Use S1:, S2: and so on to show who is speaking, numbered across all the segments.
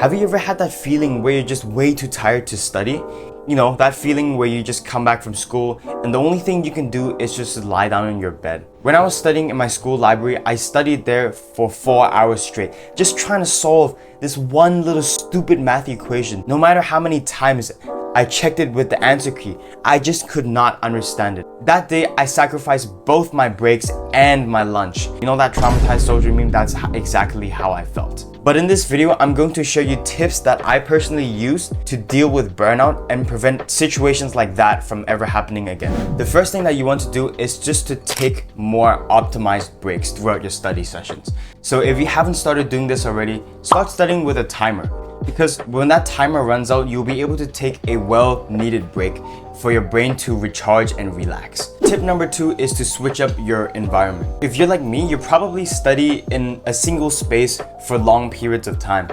S1: Have you ever had that feeling where you're just way too tired to study? You know, that feeling where you just come back from school and the only thing you can do is just lie down in your bed. When I was studying in my school library, I studied there for 4 hours straight, just trying to solve this one little stupid math equation. No matter how many times I checked it with the answer key, I just could not understand it. That day, I sacrificed both my breaks and my lunch. You know that traumatized soldier meme? That's exactly how I felt. But in this video, I'm going to show you tips that I personally use to deal with burnout and prevent situations like that from ever happening again. The first thing that you want to do is just to take more optimized breaks throughout your study sessions. So if you haven't started doing this already, start studying with a timer. Because when that timer runs out, you'll be able to take a well-needed break for your brain to recharge and relax. Tip number 2 is to switch up your environment. If you're like me, you probably study in a single space for long periods of time.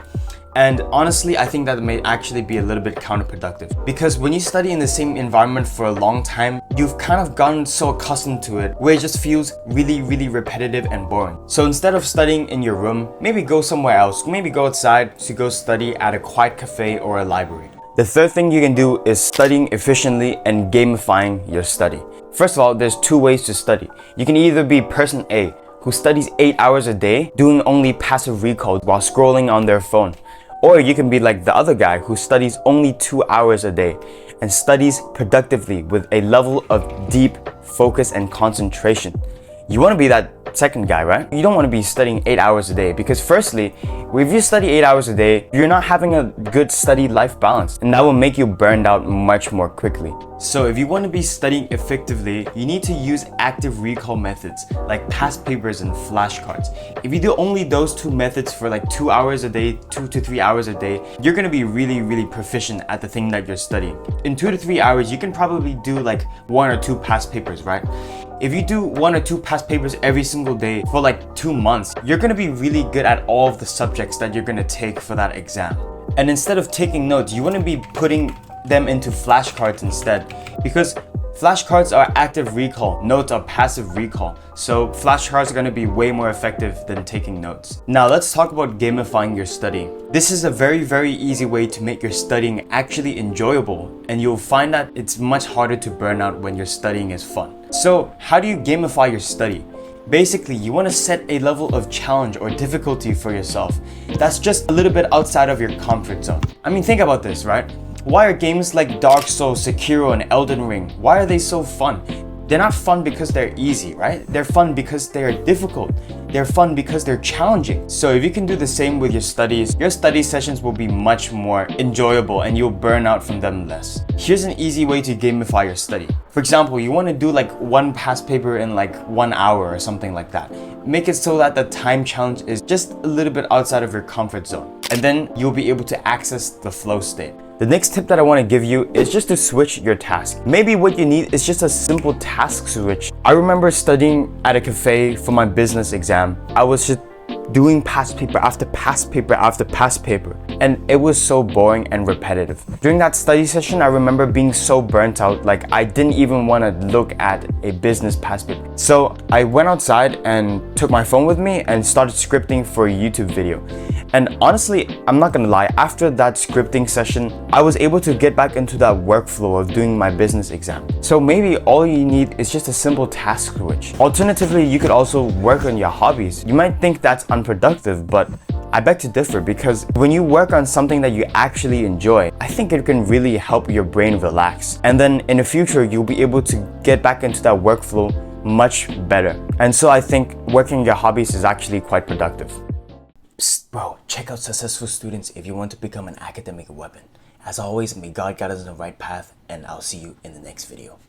S1: And honestly, I think that may actually be a little bit counterproductive. Because when you study in the same environment for a long time, you've kind of gotten so accustomed to it where it just feels really repetitive and boring. So instead of studying in your room, maybe go somewhere else. Maybe go outside to go study at a quiet cafe or a library. The third thing you can do is studying efficiently and gamifying your study. First of all, there's 2 ways to study. You can either be person A, who studies 8 hours a day, doing only passive recall while scrolling on their phone. Or you can be like the other guy who studies only 2 hours a day and studies productively with a level of deep focus and concentration. You want to be that second guy, right? You don't want to be studying 8 hours a day because firstly, if you study 8 hours a day, you're not having a good study-life balance and that will make you burned out much more quickly. So if you want to be studying effectively, you need to use active recall methods like past papers and flashcards. If you do only those 2 methods for like 2 hours a day, 2 to 3 hours a day, you're going to be really proficient at the thing that you're studying. In 2 to 3 hours, you can probably do like 1 or 2 past papers, right? If you do 1 or 2 past papers every single day for like 2 months, you're gonna be really good at all of the subjects that you're gonna take for that exam. And instead of taking notes, you wanna be putting them into flashcards instead, because flashcards are active recall, notes are passive recall. So flashcards are gonna be way more effective than taking notes. Now let's talk about gamifying your studying. This is a very easy way to make your studying actually enjoyable, and you'll find that it's much harder to burn out when your studying is fun. So how do you gamify your study? Basically, you want to set a level of challenge or difficulty for yourself that's just a little bit outside of your comfort zone. I mean, think about this, right? Why are games like Dark Souls, Sekiro, and Elden Ring, why are they so fun? They're not fun because they're easy, right? They're fun because they're difficult. They're fun because they're challenging. So if you can do the same with your studies, your study sessions will be much more enjoyable and you'll burn out from them less. Here's an easy way to gamify your study. For example, you want to do like 1 past paper in like 1 hour or something like that. Make it so that the time challenge is just a little bit outside of your comfort zone. And then you'll be able to access the flow state. The next tip that I want to give you is just to switch your task. Maybe what you need is just a simple task switch. I remember studying at a cafe for my business exam. I was just doing past paper after past paper after past paper, and it was so boring and repetitive. During that study session, I remember being so burnt out, like I didn't even want to look at a business past paper. So I went outside and took my phone with me and started scripting for a YouTube video. And honestly, I'm not gonna lie, after that scripting session, I was able to get back into that workflow of doing my business exam. So maybe all you need is just a simple task switch. Alternatively, you could also work on your hobbies. You might think that's unproductive, but I beg to differ, because when you work on something that you actually enjoy, I think it can really help your brain relax. And then in the future, you'll be able to get back into that workflow much better. And so I think working on your hobbies is actually quite productive. Psst, bro, check out Successful Students if you want to become an academic weapon. As always, may God guide us on the right path, and I'll see you in the next video.